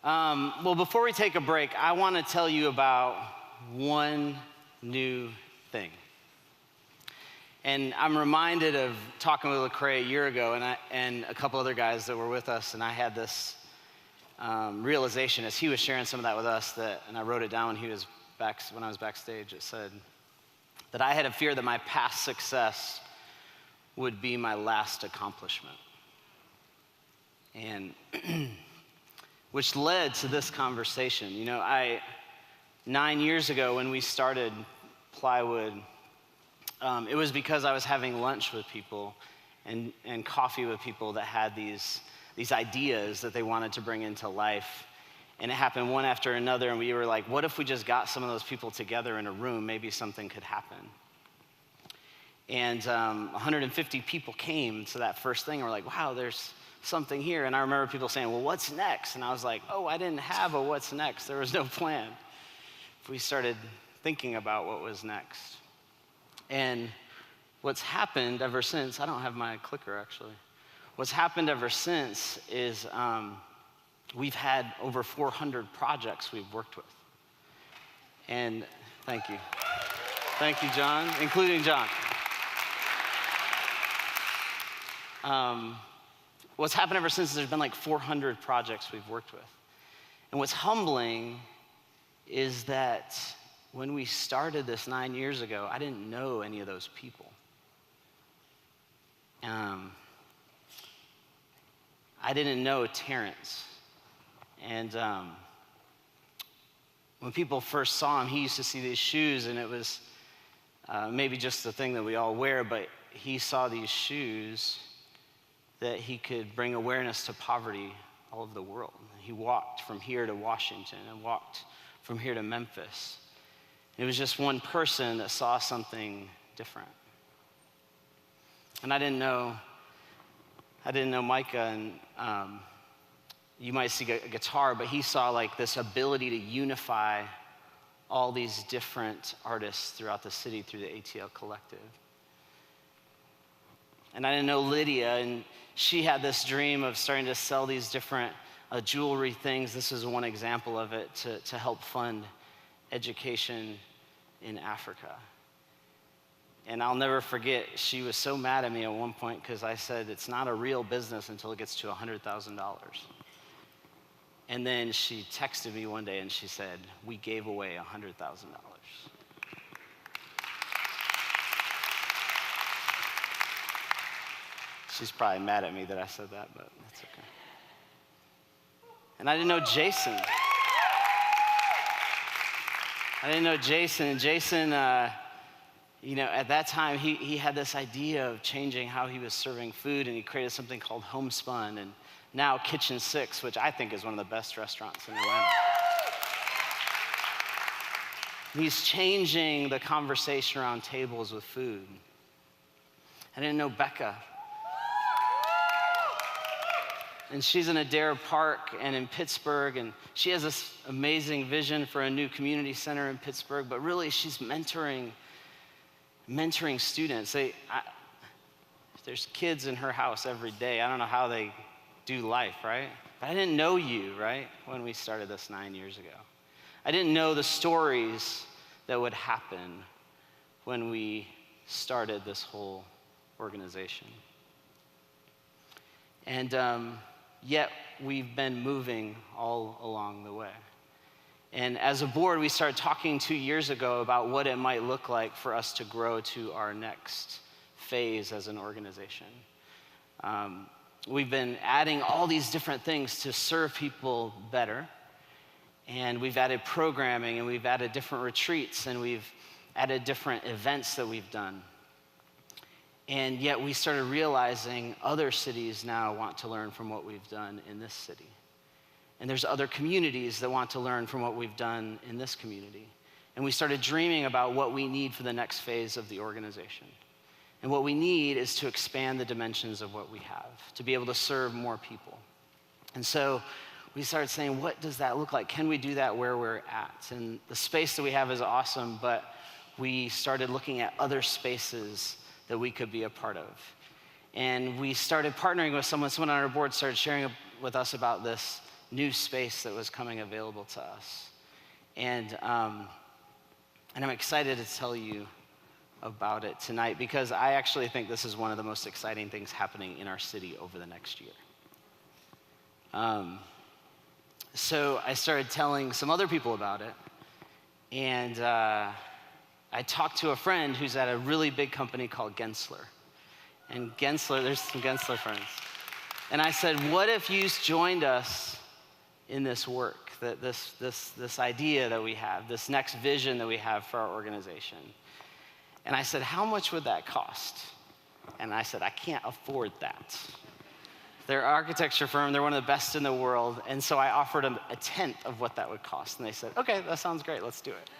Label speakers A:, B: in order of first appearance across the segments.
A: Well, before we take a break, I want to tell you about one new thing. And I'm reminded of talking with Lecrae a year ago, and a couple other guys that were with us, and I had this realization as he was sharing some of that with us, and I wrote it down when I was backstage. It said that I had a fear that my past success would be my last accomplishment. And which led to this conversation. 9 years ago when we started Plywood, it was because I was having lunch with people and coffee with people that had these ideas that they wanted to bring into life. And it happened one after another, and we were like, what if we just got some of those people together in a room? Maybe something could happen. And 150 people came to that first thing, and we're like, wow, there's something here. And I remember people saying, well, what's next? And I was like, oh, I didn't have a what's next. There was no plan. We started thinking about what was next. And what's happened ever since, I don't have my clicker actually. What's happened ever since is we've had over 400 projects we've worked with. And thank you. Thank you, John, including John. What's happened ever since is there's been like 400 projects we've worked with. And what's humbling is that when we started this 9 years ago, I didn't know any of those people. I didn't know Terrence. And when people first saw him, he used to see these shoes, and it was maybe just the thing that we all wear, but he saw these shoes that he could bring awareness to poverty all over the world. He walked from here to Washington and walked from here to Memphis. It was just one person that saw something different. And I didn't know Micah, and you might see a guitar, but he saw like this ability to unify all these different artists throughout the city through the ATL Collective. And I didn't know Lydia, and she had this dream of starting to sell these different jewelry things. This is one example of it to help fund education in Africa. And I'll never forget, she was so mad at me at one point because I said it's not a real business until it gets to $100,000. And then she texted me one day and she said, we gave away $100,000. She's probably mad at me that I said that, but that's okay. And I didn't know Jason. And Jason, at that time, he had this idea of changing how he was serving food, and he created something called Homespun, and now Kitchen 6, which I think is one of the best restaurants in Atlanta. He's changing the conversation around tables with food. I didn't know Becca. And she's in Adair Park and in Pittsburgh, and she has this amazing vision for a new community center in Pittsburgh, but really she's mentoring students. There's kids in her house every day. I don't know how they do life, right? But I didn't know you, right, when we started this 9 years ago. I didn't know the stories that would happen when we started this whole organization. And yet we've been moving all along the way. And as a board, we started talking 2 years ago about what it might look like for us to grow to our next phase as an organization. We've been adding all these different things to serve people better. And we've added programming, and we've added different retreats, and we've added different events that we've done. And yet we started realizing other cities now want to learn from what we've done in this city. And there's other communities that want to learn from what we've done in this community. And we started dreaming about what we need for the next phase of the organization. And what we need is to expand the dimensions of what we have, to be able to serve more people. And so we started saying, what does that look like? Can we do that where we're at? And the space that we have is awesome, but we started looking at other spaces that we could be a part of. And we started partnering with someone on our board started sharing with us about this new space that was coming available to us. And I'm excited to tell you about it tonight because I actually think this is one of the most exciting things happening in our city over the next year. So I started telling some other people about it, and I talked to a friend who's at a really big company called Gensler. And Gensler, there's some Gensler friends. And I said, what if you joined us in this work, that this idea that we have, this next vision that we have for our organization? And I said, how much would that cost? And I said, I can't afford that. They're an architecture firm, they're one of the best in the world, and so I offered them a tenth of what that would cost. And they said, okay, that sounds great, let's do it.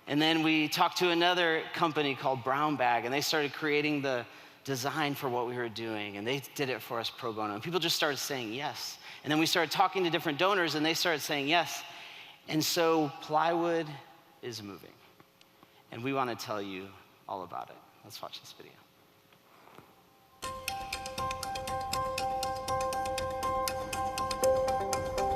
A: And then we talked to another company called Brown Bag, and they started creating the design for what we were doing, and they did it for us pro bono. And people just started saying yes. And then we started talking to different donors, and they started saying yes. And so Plywood is moving. And we want to tell you all about it. Let's watch this video.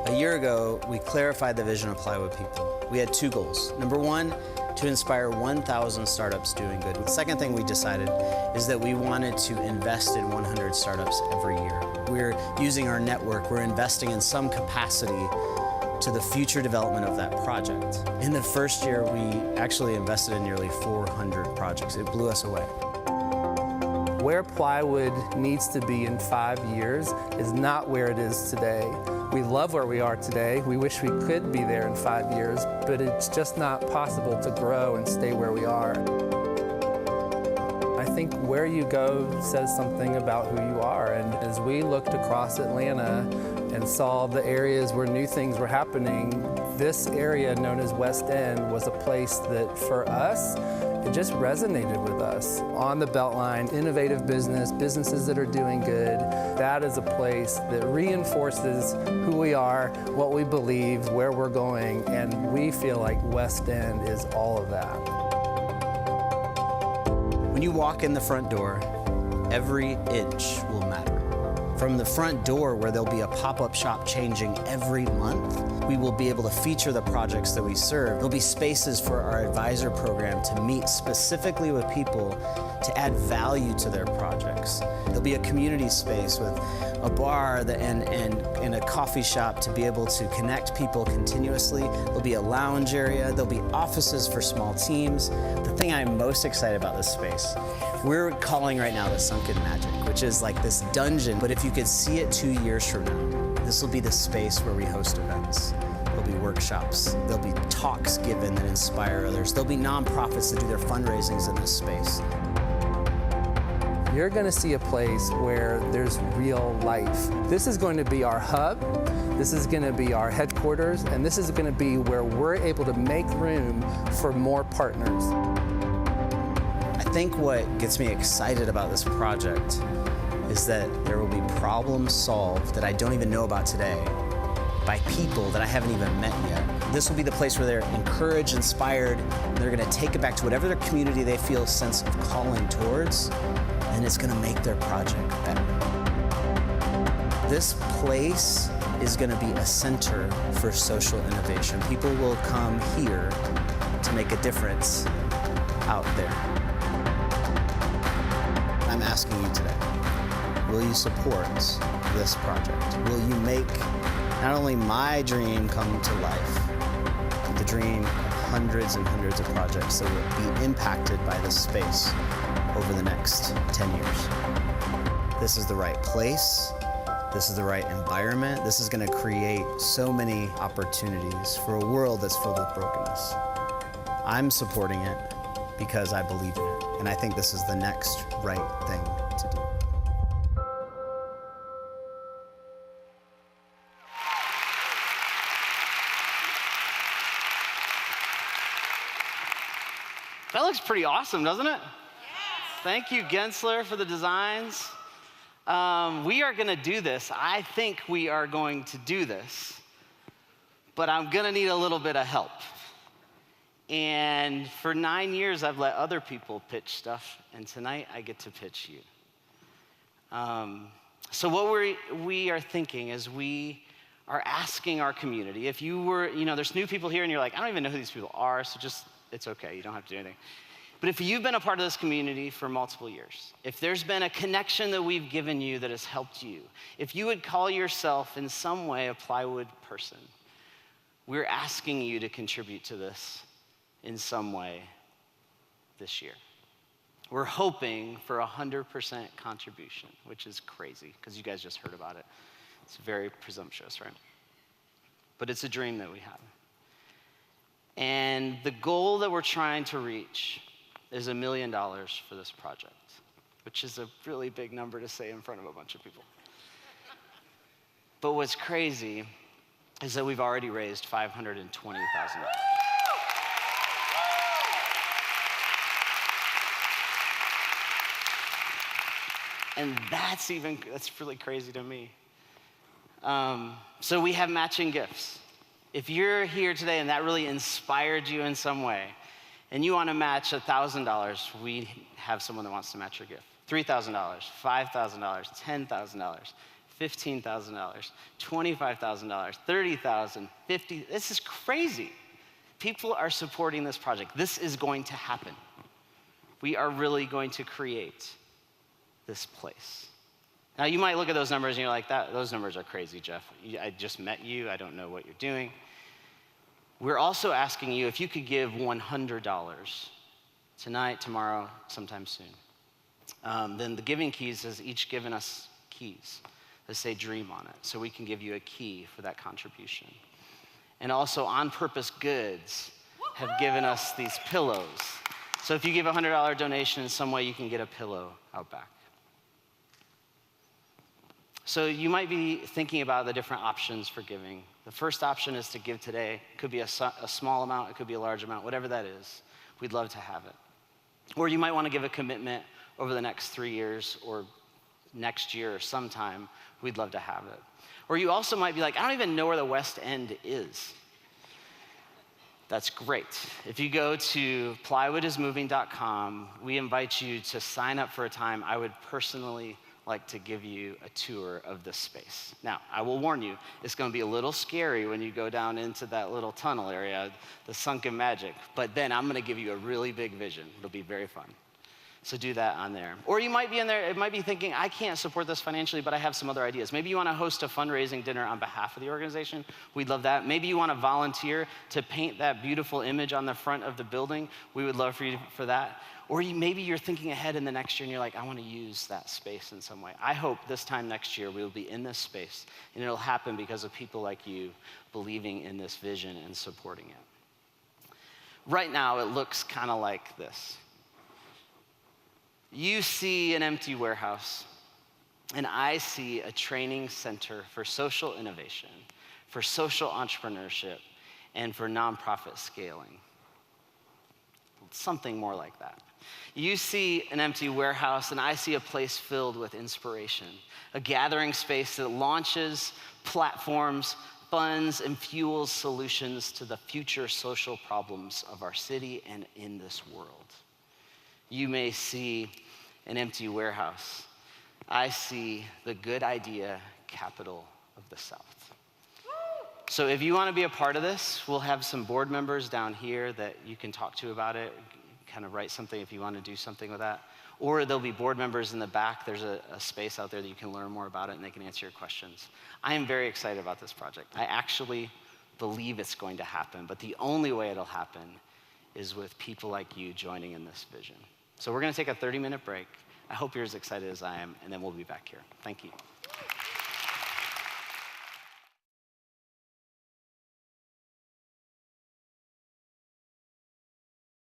B: A year ago, we clarified the vision of Plywood People. We had two goals. Number one, to inspire 1,000 startups doing good. The second thing we decided is that we wanted to invest in 100 startups every year. We're using our network, we're investing in some capacity to the future development of that project. In the first year, we actually invested in nearly 400 projects. It blew us away.
C: Where Plywood needs to be in 5 years is not where it is today. We love where we are today. We wish we could be there in 5 years, but it's just not possible to grow and stay where we are. I think where you go says something about who you are. And as we looked across Atlanta and saw the areas where new things were happening, this area known as West End was a place that for us, it just resonated with us. On the Beltline, innovative businesses that are doing good, that is a place that reinforces who we are, what we believe, where we're going, and we feel like West End is all of that.
B: When you walk in the front door, every inch will matter. From the front door, where there'll be a pop-up shop changing every month, we will be able to feature the projects that we serve. There'll be spaces for our advisor program to meet specifically with people to add value to their projects. There'll be a community space with a bar and a coffee shop to be able to connect people continuously. There'll be a lounge area. There'll be offices for small teams. The thing I'm most excited about this space, we're calling right now the Sunken Magic, which is like this dungeon, but if you could see it 2 years from now, this will be the space where we host events. There'll be workshops, there'll be talks given that inspire others, there'll be nonprofits that do their fundraisings in this space.
C: You're going to see a place where there's real life. This is going to be our hub, this is going to be our headquarters, and this is going to be where we're able to make room for more partners.
B: I think what gets me excited about this project is that there will be problems solved that I don't even know about today by people that I haven't even met yet. This will be the place where they're encouraged, inspired, and they're going to take it back to whatever their community they feel a sense of calling towards, and it's going to make their project better. This place is going to be a center for social innovation. People will come here to make a difference out there. I'm asking you today, will you support this project? Will you make not only my dream come to life, but the dream of hundreds and hundreds of projects that will be impacted by this space over the next 10 years? This is the right place. This is the right environment. This is going to create so many opportunities for a world that's filled with brokenness. I'm supporting it because I believe in it, and I think this is the next right thing to do.
A: That looks pretty awesome, doesn't it? Yes. Thank you, Gensler, for the designs. We are going to do this. I think we are going to do this, but I'm going to need a little bit of help. And for 9 years, I've let other people pitch stuff, and tonight I get to pitch you. So what we are thinking is we are asking our community, if you were, there's new people here and you're like, I don't even know who these people are, so it's okay, you don't have to do anything. But if you've been a part of this community for multiple years, if there's been a connection that we've given you that has helped you, if you would call yourself in some way a Plywood person, we're asking you to contribute to this in some way this year. We're hoping for 100% contribution, which is crazy, because you guys just heard about it. It's very presumptuous, right? But it's a dream that we have. And the goal that we're trying to reach is $1 million for this project, which is a really big number to say in front of a bunch of people. But what's crazy is that we've already raised $520,000. And that's really crazy to me. So we have matching gifts. If you're here today and that really inspired you in some way, and you want to match $1,000, we have someone that wants to match your gift. $3,000, $5,000, $10,000, $15,000, $25,000, $30,000, $50,000. This is crazy. People are supporting this project. This is going to happen. We are really going to create this place. Now, you might look at those numbers and you're like, those numbers are crazy, Jeff. I just met you. I don't know what you're doing. We're also asking you if you could give $100 tonight, tomorrow, sometime soon. Then the giving keys has each given us keys that say dream on it, so we can give you a key for that contribution. And also, On Purpose Goods have given us these pillows. So if you give a $100 donation in some way, you can get a pillow out back. So you might be thinking about the different options for giving. The first option is to give today. It could be a small amount, it could be a large amount, whatever that is. We'd love to have it. Or you might want to give a commitment over the next 3 years or next year or sometime. We'd love to have it. Or you also might be like, I don't even know where the West End is. That's great. If you go to plywoodismoving.com, we invite you to sign up for a time. I would personally like to give you a tour of this space. Now, I will warn you, it's going to be a little scary when you go down into that little tunnel area, the sunken magic, but then I'm going to give you a really big vision. It'll be very fun. So do that on there. Or you might be in there, it might be thinking, I can't support this financially, but I have some other ideas. Maybe you want to host a fundraising dinner on behalf of the organization. We'd love that. Maybe you want to volunteer to paint that beautiful image on the front of the building. We would love for you for that. Or maybe you're thinking ahead in the next year and you're like, I want to use that space in some way. I hope this time next year we will be in this space, and it'll happen because of people like you believing in this vision and supporting it. Right now, it looks kind of like this. You see an empty warehouse, and I see a training center for social innovation, for social entrepreneurship, and for nonprofit scaling. Something more like that. You see an empty warehouse, and I see a place filled with inspiration, a gathering space that launches platforms, funds, and fuels solutions to the future social problems of our city and in this world. You may see an empty warehouse. I see the good idea capital of the South. So if you want to be a part of this, we'll have some board members down here that you can talk to about it, kind of write something if you want to do something with that. Or there'll be board members in the back. There's a space out there that you can learn more about it, and they can answer your questions. I am very excited about this project. I actually believe it's going to happen, but the only way it'll happen is with people like you joining in this vision. So we're going to take a 30-minute break. I hope you're as excited as I am, and then we'll be back here. Thank you.